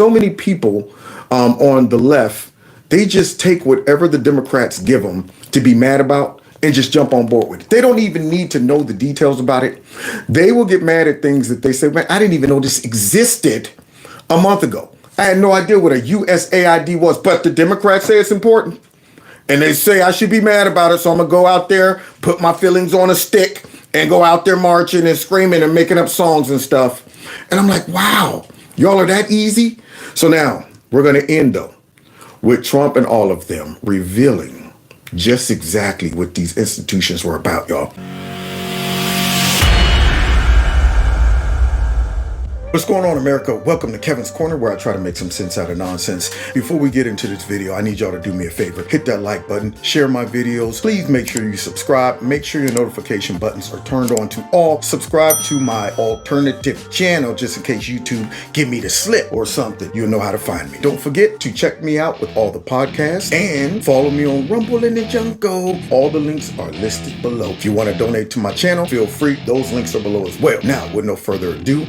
So many people on the left, they just take whatever the Democrats give them to be mad about and just jump on board with it. They don't even need to know the details about it. They will get mad at things that they say, man, I didn't even know this existed a month ago. I had no idea what a USAID was, but the Democrats say it's important. And they say I should be mad about it, so I'm going to go out there, put my feelings on a stick, and go out there marching and screaming and making up songs and stuff. And I'm like, wow, y'all are that easy? So now we're going to end, though, with Trump and all of them revealing just exactly what these institutions were about, y'all. What's going on, America? Welcome to Kevin's Corner, where I try to make some sense out of nonsense. Before we get into this video, I need y'all to do me a favor. Hit that like button, share my videos. Please make sure you subscribe. Make sure your notification buttons are turned on to all. Subscribe to my alternative channel, just in case YouTube give me the slip or something. You'll know how to find me. Don't forget to check me out with all the podcasts and follow me on Rumble in the Jungle. All the links are listed below. If you want to donate to my channel, feel free. Those links are below as well. Now, with no further ado,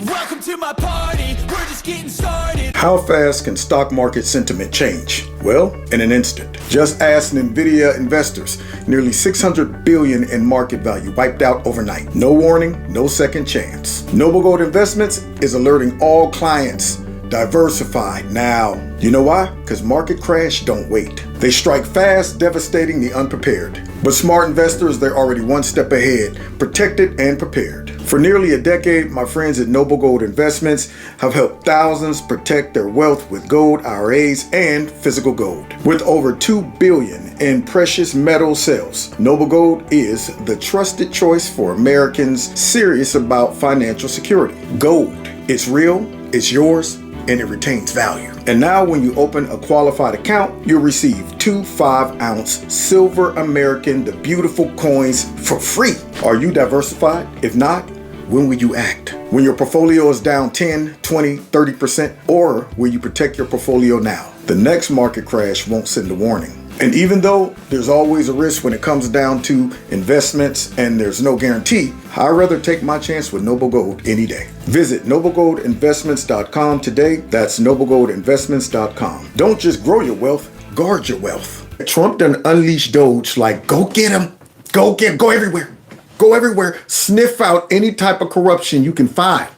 welcome to my party, we're just getting started. How fast can stock market sentiment change? Well, in an instant. Just ask NVIDIA investors. Nearly $600 billion in market value wiped out overnight. No warning, no second chance. Noble Gold Investments is alerting all clients. Diversify now. You know why? Because market crash don't wait. They strike fast, devastating the unprepared. But smart investors, they're already one step ahead, protected and prepared. For nearly a decade, my friends at Noble Gold Investments have helped thousands protect their wealth with gold IRAs and physical gold. With over $2 billion in precious metal sales, Noble Gold is the trusted choice for Americans serious about financial security. Gold, it's real, it's yours, and it retains value. And now when you open a qualified account, you'll receive 2 5-ounce silver American, the beautiful coins for free. Are you diversified? If not, when will you act? When your portfolio is down 10, 20, 30%? Or will you protect your portfolio now? The next market crash won't send a warning. And even though there's always a risk when it comes down to investments and there's no guarantee, I'd rather take my chance with Noble Gold any day. Visit noblegoldinvestments.com today. That's noblegoldinvestments.com. Don't just grow your wealth, guard your wealth. Trump done unleashed Doge like, go get him, go everywhere. Go everywhere, sniff out any type of corruption you can find.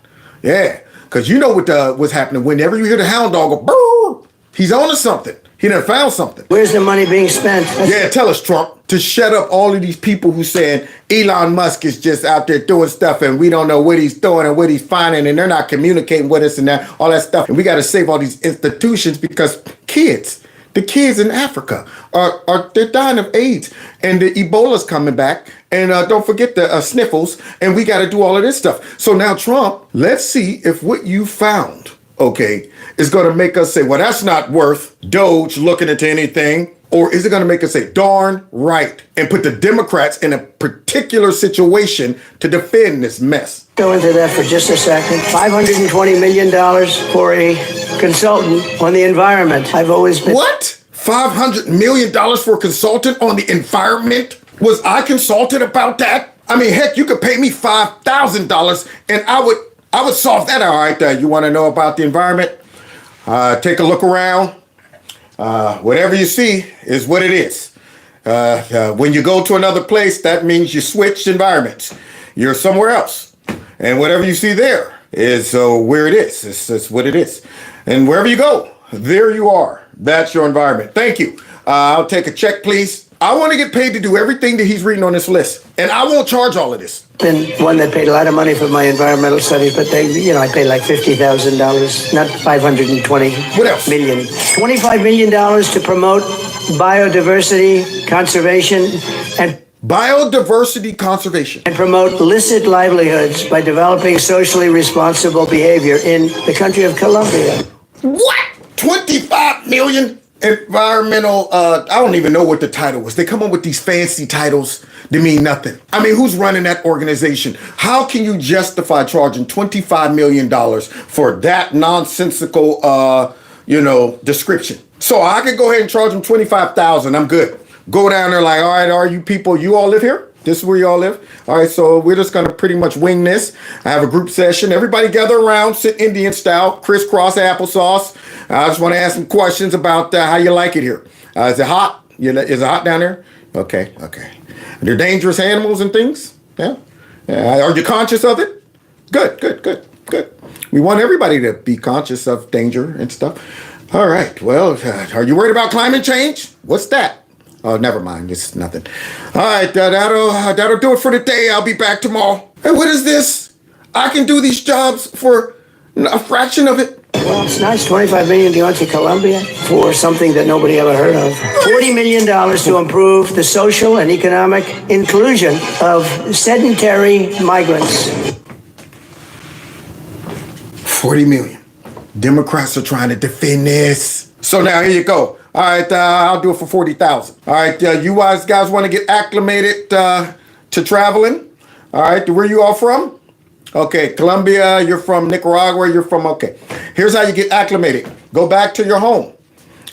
Yeah, because you know what's happening. Whenever you hear the hound dog go, brrr, he's on to something. He done found something. Where's the money being spent? Yeah, tell us, Trump, to shut up all of these people who saying Elon Musk is just out there doing stuff and we don't know what he's doing and what he's finding and they're not communicating with us and all that stuff. And we got to save all these institutions because the kids in Africa they're dying of AIDS and the Ebola's coming back. And don't forget the sniffles, and we got to do all of this stuff. So now, Trump, let's see if what you found, okay, is going to make us say, well, that's not worth Doge looking into anything. Or is it going to make us say, darn right, and put the Democrats in a particular situation to defend this mess? Go into that for just a second. $520 million for a consultant on the environment. I've always been... What? $500 million for a consultant on the environment? Was I consulted about that? I mean, heck, you could pay me $5,000 and I would solve that. All right, you want to know about the environment? Take a look around. Whatever you see is what it is. When you go to another place, that means you switched environments. You're somewhere else. And whatever you see there is where it is. It's what it is. And wherever you go, there you are. That's your environment. Thank you. I'll take a check, please. I want to get paid to do everything that he's reading on this list. And I won't charge all of this. Been one that paid a lot of money for my environmental studies, but I paid like $50,000, not 520 What else? million. $25 million to promote biodiversity conservation and biodiversity conservation. And promote licit livelihoods by developing socially responsible behavior in the country of Colombia. What? 25 million? Environmental, I don't even know what the title was. They come up with these fancy titles that mean nothing. I mean, who's running that organization? How can you justify charging $25 million for that nonsensical, description? So I could go ahead and charge them $25,000. I'm good. Go down there like, all right, are you people, you all live here? This is where y'all live. All right, so we're just going to pretty much wing this. I have a group session. Everybody gather around, sit Indian style, crisscross applesauce. I just want to ask some questions about how you like it here. Is it hot? Is it hot down there? Okay. Are there dangerous animals and things? Yeah. Are you conscious of it? Good. We want everybody to be conscious of danger and stuff. All right. Well, are you worried about climate change? What's that? Oh, never mind. It's nothing. All right. That'll do it for today. I'll be back tomorrow. Hey, what is this? I can do these jobs for a fraction of it. Well, it's nice. $25 million going to Colombia for something that nobody ever heard of. $40 million to improve the social and economic inclusion of sedentary migrants. 40 million. Democrats are trying to defend this. So now here you go. All right, I'll do it for 40,000. All right, you guys want to get acclimated to traveling? All right, where you all from? Okay, Colombia, you're from Nicaragua, you're from, okay. Here's how you get acclimated. Go back to your home.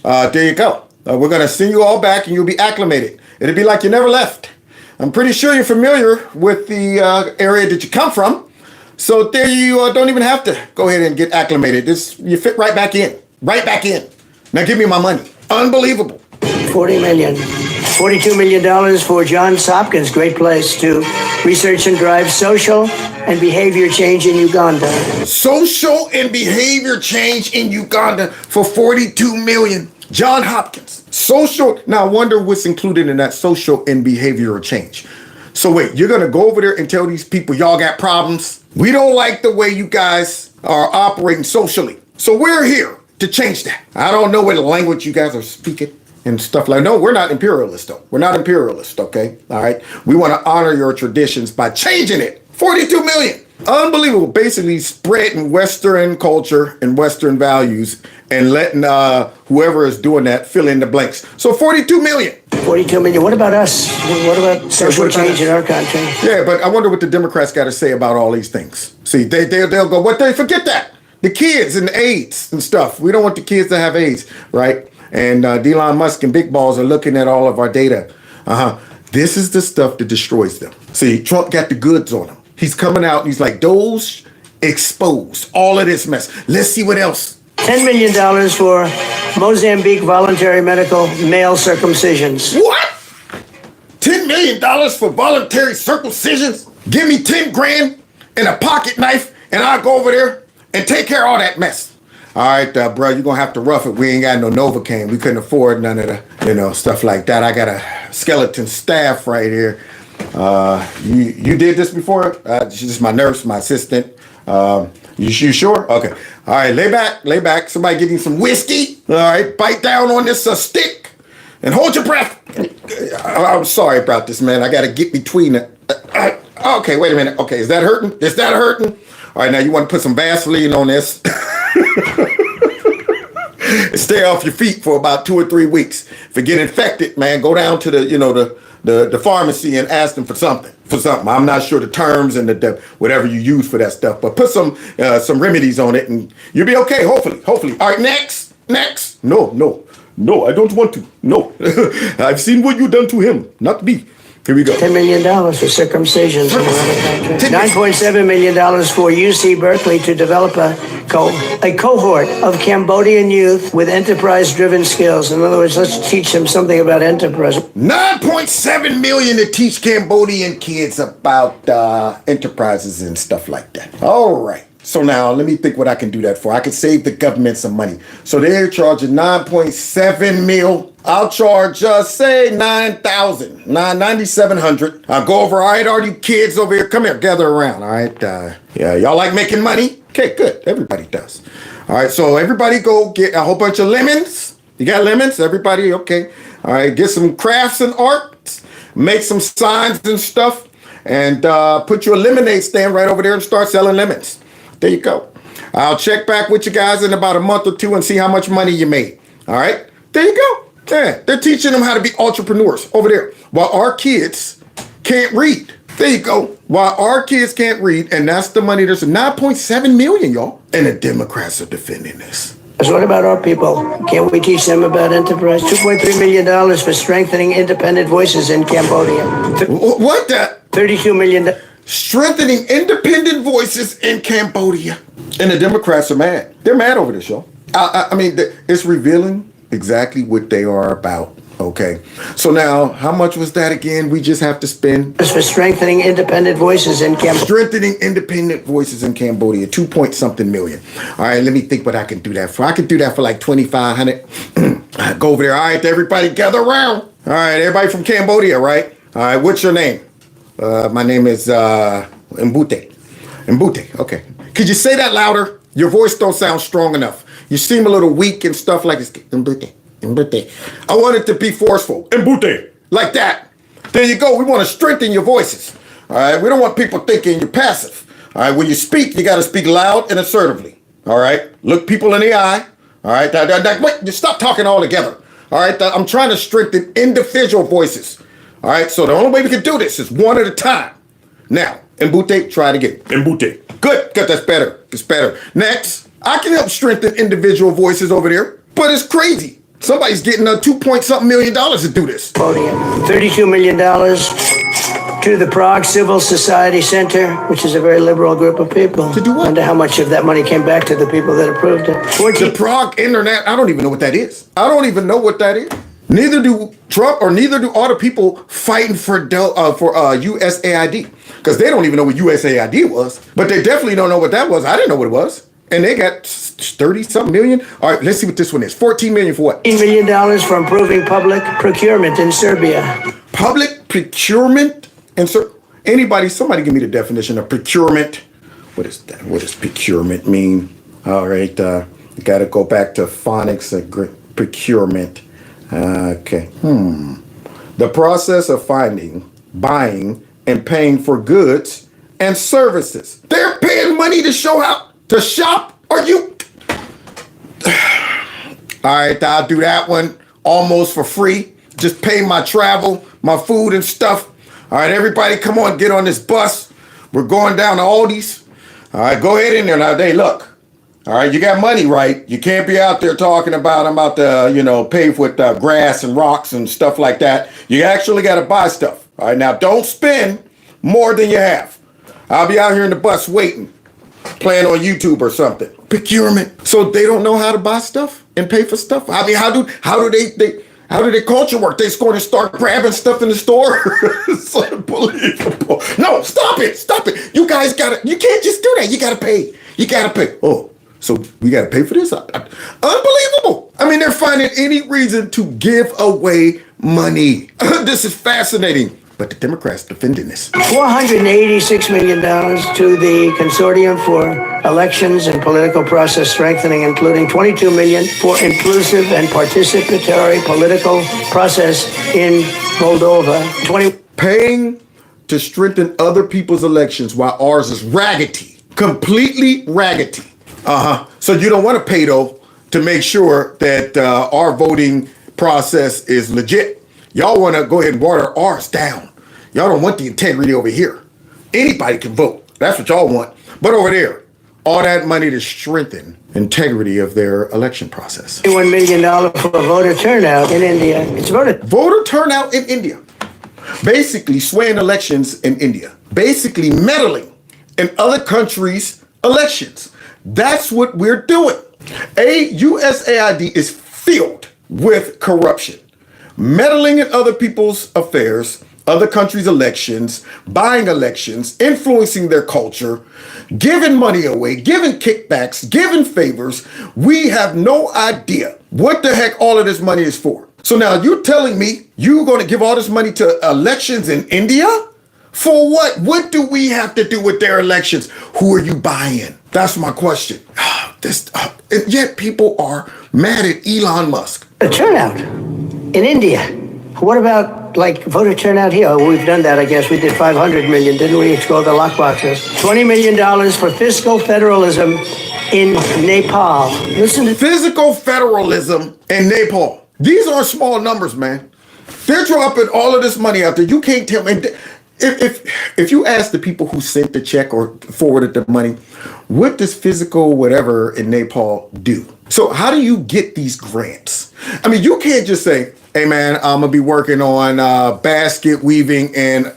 There you go. We're going to send you all back and you'll be acclimated. It'll be like you never left. I'm pretty sure you're familiar with the area that you come from. So there you don't even have to go ahead and get acclimated. You fit right back in. Right back in. Now give me my money. Unbelievable. 40 million. $42 million for Johns Hopkins. Great place to research and drive social and behavior change in Uganda. Social and behavior change in Uganda for 42 million. John Hopkins. Social. Now I wonder what's included in that social and behavioral change. So wait, you're going to go over there and tell these people y'all got problems? We don't like the way you guys are operating socially. So we're here to change that. I don't know what language you guys are speaking and stuff like that. No, we're not imperialists though. We're not imperialists, okay? All right. We want to honor your traditions by changing it. 42 million. Unbelievable. Basically spreading Western culture and Western values and letting whoever is doing that fill in the blanks. So 42 million. 42 million. What about us? What about social change in our country? Yeah, but I wonder what the Democrats got to say about all these things. See, they'll go, what they forget that. The kids and AIDS and stuff. We don't want the kids to have AIDS, right? And Elon Musk and Big Balls are looking at all of our data. This is the stuff that destroys them. See, Trump got the goods on them. He's coming out and he's like, those exposed all of this mess. Let's see what else. $10 million for Mozambique voluntary medical male circumcisions. What? $10 million for voluntary circumcisions? Give me 10 grand and a pocket knife and I'll go over there and take care of all that mess. All right, bro, you're going to have to rough it. We ain't got no Novocaine. We couldn't afford none of the, stuff like that. I got a skeleton staff right here. You did this before? She's just my nurse, my assistant. You sure? Okay. All right, lay back. Somebody give you some whiskey. All right, bite down on this stick and hold your breath. I'm sorry about this, man. I got to get between it. Okay, wait a minute. Okay, is that hurting? All right, now you want to put some Vaseline on this. Stay off your feet for about 2 or 3 weeks. If you get infected, man, go down to the pharmacy and ask them for something. I'm not sure the terms and the whatever you use for that stuff, but put some remedies on it and you'll be okay. Hopefully. All right, next. No, I don't want to. No, I've seen what you've done to him, not me. Here we go. $10 million for circumcisions in another country. $9.7 million for UC Berkeley to develop a cohort of Cambodian youth with enterprise-driven skills. In other words, let's teach them something about enterprise. $9.7 million to teach Cambodian kids about enterprises and stuff like that. All right. So now let me think what I can do that for. I can save the government some money. So they're charging 9.7 mil. I'll charge, say, 9,000, 9,700. I'll go over. All right, all you kids over here, come here, gather around. All right. Yeah, y'all like making money? Okay, good. Everybody does. All right, so everybody go get a whole bunch of lemons. You got lemons? Everybody? Okay. All right, get some crafts and art. Make some signs and stuff. And put your lemonade stand right over there and start selling lemons. There you go. I'll check back with you guys in about a month or two and see how much money you made. All right? There you go. Yeah, they're teaching them how to be entrepreneurs over there while our kids can't read. There you go. While our kids can't read, and that's the money. There's 9.7 million, y'all. And the Democrats are defending this. So what about our people? Can't we teach them about enterprise? $2.3 million for strengthening independent voices in Cambodia. What the? $32 million. Strengthening independent voices in Cambodia. And the Democrats are mad. They're mad over this, y'all. I mean, it's revealing exactly what they are about. Okay. So now, how much was that again? We just have to spend. For strengthening independent voices in Cambodia. Strengthening independent voices in Cambodia. 2-point-something million. All right, let me think what I can do that for. I can do that for like 2,500. Go over there. All right, everybody gather around. All right, everybody from Cambodia, right? All right, what's your name? My name is Mbute. Mbute, okay. Could you say that louder? Your voice don't sound strong enough. You seem a little weak and stuff like this. Mbute. Mbute. I want it to be forceful. Mbute. Like that. There you go. We want to strengthen your voices. All right. We don't want people thinking you're passive. All right. When you speak, you got to speak loud and assertively. All right. Look people in the eye. All right. Wait, you stop talking all together. All right. I'm trying to strengthen individual voices. All right. So the only way we can do this is one at a time. Now, Mbute, try it again. Mbute. Good. Good. That's better. It's better. Next, I can help strengthen individual voices over there, but it's crazy. Somebody's getting a $2-point-something million to do this. $32 million to the Prague Civil Society Center, which is a very liberal group of people. To do what? Wonder how much of that money came back to the people that approved it. The Prague Internet, I don't even know what that is. I don't even know what that is. Neither do Trump or neither do all the people fighting for USAID. Because they don't even know what USAID was. But they definitely don't know what that was. I didn't know what it was. And they got 30-something million. All right, let's see what this one is. 14 million for what? $18 million for improving public procurement in Serbia. Public procurement? And so somebody give me the definition of procurement. What is that? What does procurement mean? All right, got to go back to phonics, procurement. Okay. The process of finding, buying, and paying for goods and services. They're paying money to to shop? Are you? All right, I'll do that one almost for free. Just pay my travel, my food and stuff. All right, everybody, come on, get on this bus. We're going down to Aldi's. All right, go ahead in there now. Hey, look. All right, you got money, right? You can't be out there talking about I'm about to, pave with grass and rocks and stuff like that. You actually got to buy stuff. All right, now don't spend more than you have. I'll be out here in the bus waiting. Playing on YouTube or something. Procurement. So they don't know how to buy stuff and pay for stuff. I mean, how do their culture work? They just going to start grabbing stuff in the store? It's unbelievable. No, stop it. You guys you can't just do that. You gotta pay. Oh, so we gotta pay for this? Unbelievable. I mean, they're finding any reason to give away money. This is fascinating. But the Democrats defending this. $486 million to the Consortium for Elections and Political Process Strengthening, including $22 million for inclusive and participatory political process in Moldova. Paying to strengthen other people's elections while ours is raggedy. Completely raggedy. So you don't want to pay, though, to make sure that our voting process is legit. Y'all want to go ahead and water ours down. Y'all don't want the integrity over here. Anybody can vote. That's what y'all want. But over there, all that money to strengthen integrity of their election process. $1 million for voter turnout in India. It's voter turnout in India. Basically swaying elections in India. Basically meddling in other countries' elections. That's what we're doing. USAID is filled with corruption. Meddling in other people's affairs, other countries' elections, buying elections, influencing their culture, giving money away, giving kickbacks, giving favors. We have no idea what the heck all of this money is for. So now you're telling me you're going to give all this money to elections in India? For what? What do we have to do with their elections? Who are you buying? That's my question. And yet people are mad at Elon Musk. The turnout in India. What about voter turnout here? We've done that, I guess. We did 500 million, didn't we? It's called the lockboxes. $20 million for fiscal federalism in Nepal. Listen to physical federalism in Nepal. These aren't small numbers, man. They're dropping all of this money out there. You can't tell me. If you ask the people who sent the check or forwarded the money, what does physical whatever in Nepal do? So how do you get these grants? I mean, you can't just say, hey man, I'm gonna be working on basket weaving in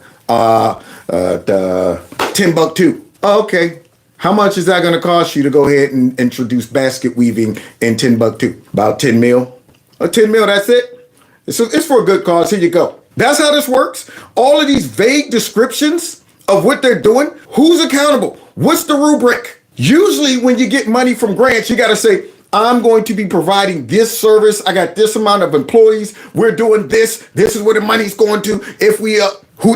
Timbuktu. Oh, okay. How much is that gonna cost you to go ahead and introduce basket weaving in Timbuktu? About 10 mil. 10 mil, that's it? It's for a good cause. Here you go. That's how this works. All of these vague descriptions of what they're doing, who's accountable? What's the rubric? Usually when you get money from grants, you gotta say, I'm going to be providing this service. I got this amount of employees. We're doing this. This is where the money's going to. If we,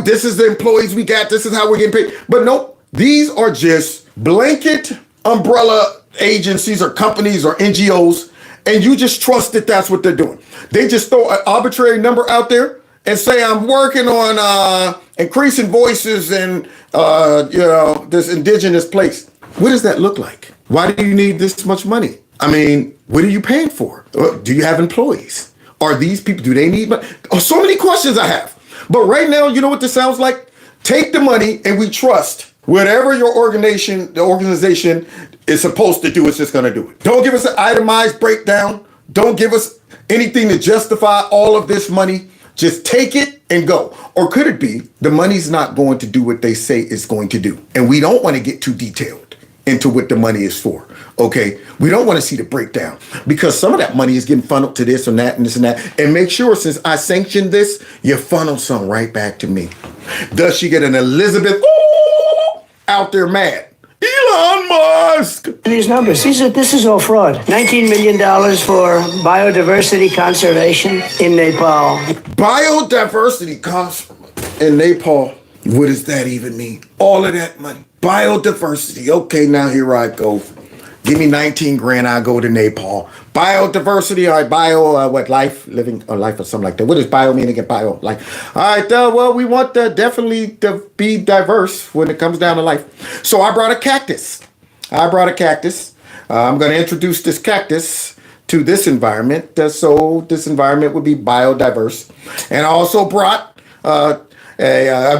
this is the employees we got. This is how we're getting paid. But nope, these are just blanket umbrella agencies or companies or NGOs. And you just trust that that's what they're doing. They just throw an arbitrary number out there and say, I'm working on increasing voices in, this indigenous place. What does that look like? Why do you need this much money? I mean, what are you paying for? Do you have employees? Are these people, do they need money? Oh, so many questions I have. But right now, you know what this sounds like? Take the money and we trust whatever the organization is supposed to do, it's just gonna do it. Don't give us an itemized breakdown. Don't give us anything to justify all of this money. Just take it and go. Or could it be the money's not going to do what they say it's going to do? And we don't want to get too detailed into what the money is for. Okay, we don't want to see the breakdown because some of that money is getting funneled to this and that and this and that. And make sure, since I sanctioned this, you funnel some right back to me. Does she get an Elizabeth out there mad? Elon Musk. These numbers, this is all fraud. $19 million for biodiversity conservation in Nepal. Biodiversity comes in Nepal. What does that even mean? All of that money. Biodiversity. Okay, now here I go. Give me 19 grand, I'll go to Nepal. Biodiversity, all right, life, living a life or something like that. What does bio mean again? Bio, life. All right, well, we want definitely to be diverse when it comes down to life. So I brought a cactus. I'm going to introduce this cactus to this environment, so this environment would be biodiverse. And I also brought a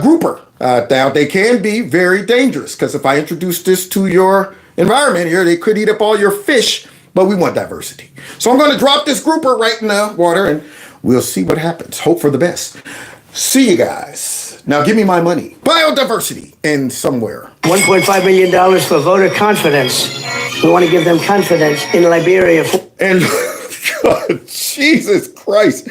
grouper. Now, they can be very dangerous because if I introduce this to your environment here, they could eat up all your fish, but we want diversity. So I'm going to drop this grouper right in the water and we'll see what happens. Hope for the best. See you guys. Now give me my money. Biodiversity in somewhere. $1.5 million for voter confidence. We want to give them confidence in Liberia. And God, Jesus Christ.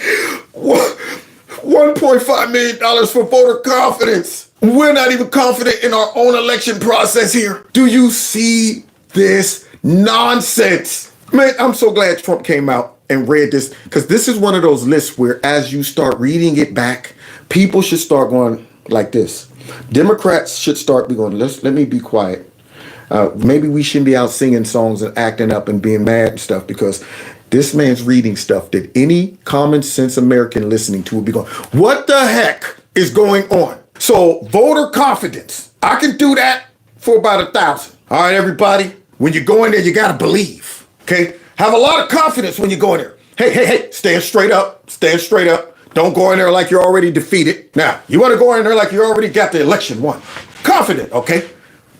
$1.5 million for voter confidence. We're not even confident in our own election process here. Do you see this nonsense? Man, I'm so glad Trump came out and read this, because this is one of those lists where as you start reading it back, people should start going like this. Democrats should start going, let me be quiet. Maybe we shouldn't be out singing songs and acting up and being mad and stuff, because this man's reading stuff that any common sense American listening to would be going, what the heck is going on? So voter confidence, I can do that for about 1,000. All right, everybody, when you go in there, you got to believe, okay? Have a lot of confidence when you go in there. Hey, stand straight up. Don't go in there like you're already defeated. Now, you want to go in there like you already got the election won. Confident, okay?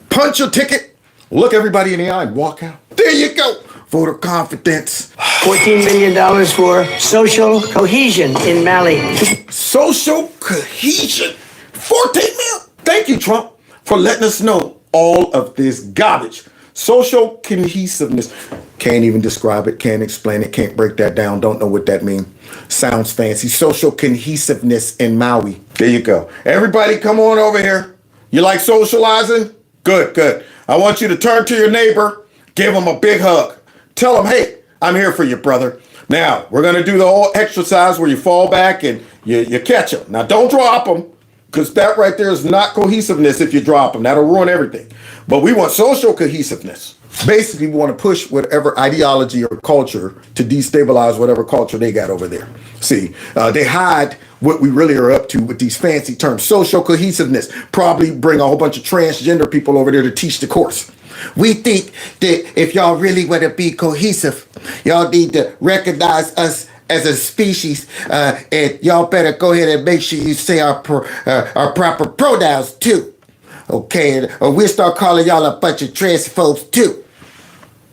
Punch your ticket, look everybody in the eye and walk out. There you go. Voter confidence. $14 million for social cohesion in Mali. Social cohesion. 14 mil. Thank you, Trump, for letting us know all of this garbage. Social cohesiveness. Can't even describe it, can't explain it, can't break that down, don't know what that means. Sounds fancy. Social cohesiveness in Maui. There you go. Everybody come on over here. You like socializing? Good. I want you to turn to your neighbor, give him a big hug. Tell him, hey, I'm here for you, brother. Now, we're going to do the whole exercise where you fall back and you catch them. Now, don't drop them, because that right there is not cohesiveness if you drop them. That'll ruin everything. But we want social cohesiveness. Basically, we want to push whatever ideology or culture to destabilize whatever culture they got over there. See, they hide what we really are up to with these fancy terms. Social cohesiveness. Probably bring a whole bunch of transgender people over there to teach the course. We think that if y'all really want to be cohesive, y'all need to recognize us as a species, and y'all better go ahead and make sure you say our proper pronouns too. Okay, or we'll start calling y'all a bunch of transphobes too.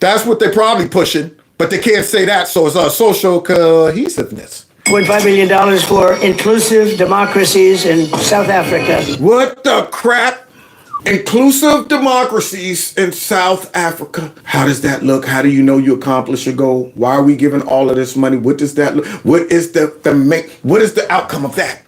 That's what they're probably pushing. but they can't say that, so it's a social cohesiveness. $1.5 million for inclusive democracies in South Africa. What the crap? Inclusive democracies in South Africa. How does that look? How do you know you accomplish your goal? Why are we giving all of this money? What does that look? What is what is the outcome of that?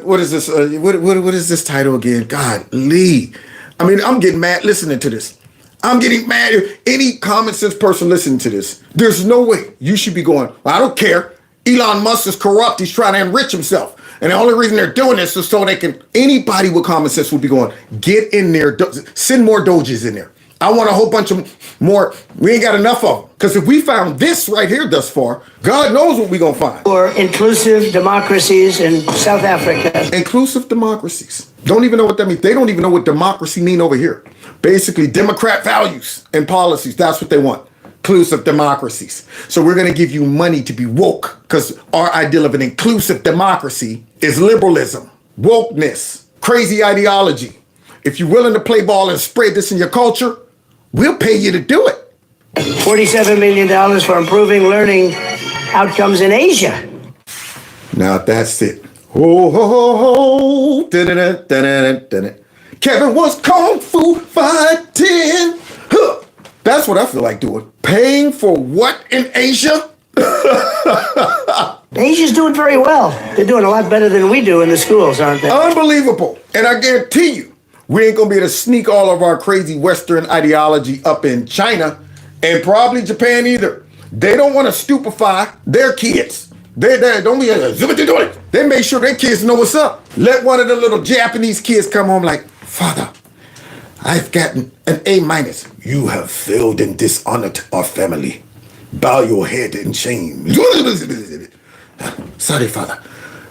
What is this? What is this title again? God, Lee. I mean, I'm getting mad listening to this. I'm getting mad. Any common sense person listening to this, there's no way you should be going, well, I don't care. Elon Musk is corrupt. He's trying to enrich himself. And the only reason they're doing this is so they can, anybody with common sense would be going, get in there, send more Doges in there. I want a whole bunch of more. We ain't got enough of them. Because if we found this right here thus far, God knows what we're going to find. For inclusive democracies in South Africa. Inclusive democracies. Don't even know what that means. They don't even know what democracy mean over here. Basically, Democrat values and policies. That's what they want. Inclusive democracies. So we're going to give you money to be woke, because our ideal of an inclusive democracy is liberalism, wokeness, crazy ideology. If you're willing to play ball and spread this in your culture, we'll pay you to do it. $47 million for improving learning outcomes in Asia. Now that's it. Ho, ho, ho, ho. Dun-dun-dun, dun-dun-dun, dun-dun. Kevin was kung fu fighting. Huh. That's what I feel like doing. Paying for what in Asia? Asia's doing very well. They're doing a lot better than we do in the schools, aren't they? Unbelievable. And I guarantee you, we ain't gonna be able to sneak all of our crazy Western ideology up in China and probably Japan either. They don't want to stupefy their kids. They don't be doing. They make sure their kids know what's up. Let one of the little Japanese kids come home like, Father, I've gotten an A minus. You have failed and dishonored our family. Bow your head in shame. Sorry, Father.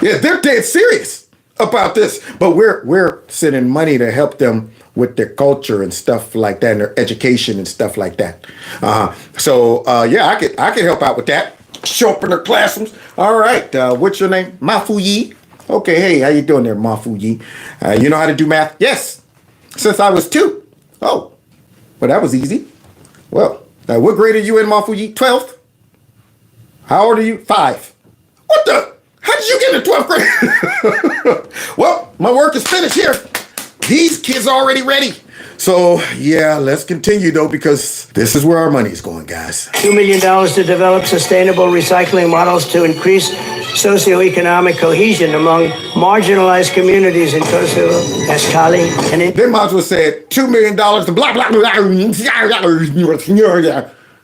Yeah, they're dead serious about this. But we're sending money to help them with their culture and stuff like that, and their education and stuff like that. Yeah, I could help out with that. Show up in their classrooms. All right, what's your name? Mafu Yi. Okay, hey, how you doing there, Mafu Yi? You know how to do math? Yes, since I was 2. Oh, well, that was easy. Well, what grade are you in, Mafu Yi? 12th? How old are you? 5. What the? How did you get in the 12th grade? Well, my work is finished here. These kids are already ready. So, yeah, let's continue, though, because this is where our money's going, guys. $2 million to develop sustainable recycling models to increase socioeconomic cohesion among marginalized communities in Kosovo, Ascali, and in... They might as well say $2 million to blah, blah, blah.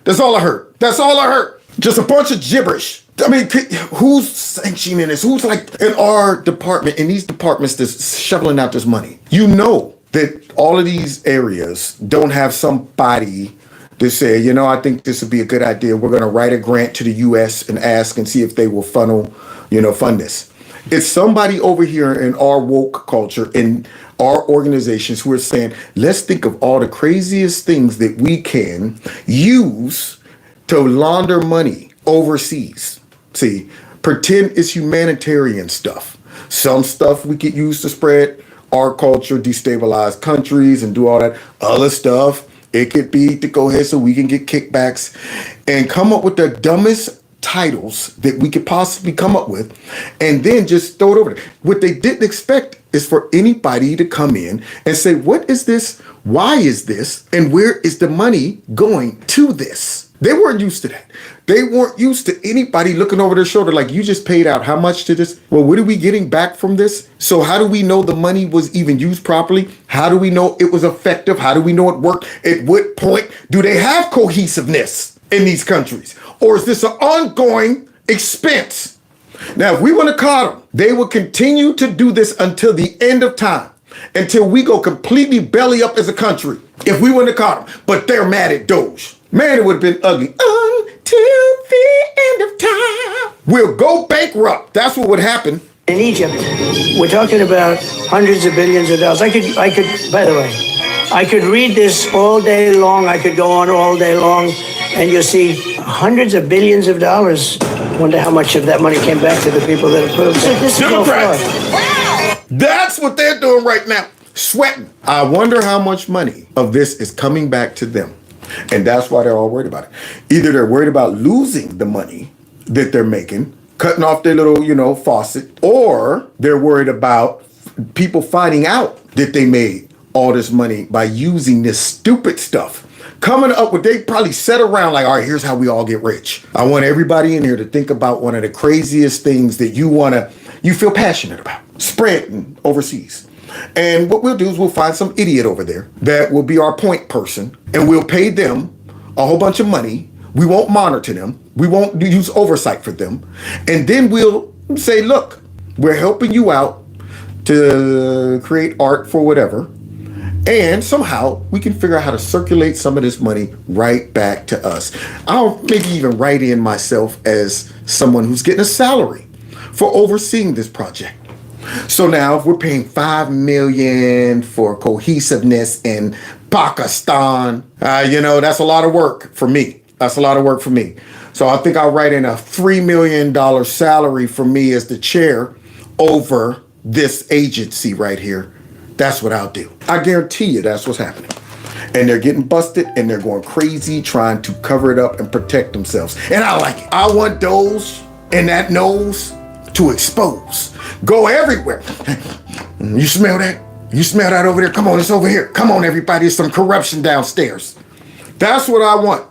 That's all I heard. That's all I heard. Just a bunch of gibberish. I mean, who's sanctioning this? Who's like in our department, in these departments that's shoveling out this money? You know that all of these areas don't have somebody to say, you know, I think this would be a good idea. We're going to write a grant to the U.S. and ask and see if they will fund this. It's somebody over here in our woke culture, in our organizations, who are saying, let's think of all the craziest things that we can use to launder money overseas. See, pretend it's humanitarian stuff. Some stuff we could use to spread our culture, destabilize countries, and do all that other stuff. It could be to go ahead so we can get kickbacks and come up with the dumbest titles that we could possibly come up with, and then just throw it over there. What they didn't expect is for anybody to come in and say, what is this? Why is this? And where is the money going to this? They weren't used to that. They weren't used to anybody looking over their shoulder like, you just paid out how much to this? Well, what are we getting back from this? So how do we know the money was even used properly? How do we know it was effective? How do we know it worked? At what point do they have cohesiveness in these countries? Or is this an ongoing expense? Now, if we want to caught them, they will continue to do this until the end of time, until we go completely belly up as a country, if we want to caught them. But they're mad at Doge. Man, it would have been ugly. Until the end of time. We'll go bankrupt. That's what would happen. In Egypt, we're talking about hundreds of billions of dollars. I could, by the way, I could read this all day long. I could go on all day long, and you'll see hundreds of billions of dollars. Wonder how much of that money came back to the people that approved it. This is no fraud. That's what they're doing right now. Sweating. I wonder how much money of this is coming back to them. And that's why they're all worried about it. Either they're worried about losing the money that they're making, cutting off their little, faucet, or they're worried about people finding out that they made all this money by using this stupid stuff. Coming up with, they probably sat around like, all right, here's how we all get rich. I want everybody in here to think about one of the craziest things that you feel passionate about, spreading overseas. And what we'll do is we'll find some idiot over there that will be our point person, and we'll pay them a whole bunch of money. We won't monitor them. We won't use oversight for them. And then we'll say, look, we're helping you out to create art for whatever. And somehow we can figure out how to circulate some of this money right back to us. I'll maybe even write in myself as someone who's getting a salary for overseeing this project. So now if we're paying $5 million for cohesiveness in Pakistan, that's a lot of work for me. That's a lot of work for me. So I think I'll write in a $3 million salary for me as the chair over this agency right here. That's what I'll do. I guarantee you that's what's happening. And they're getting busted and they're going crazy trying to cover it up and protect themselves. And I like it. I want those and that nose to expose. Go everywhere. You smell that? You smell that over there? Come on, it's over here. Come on, everybody. There's some corruption downstairs. That's what I want.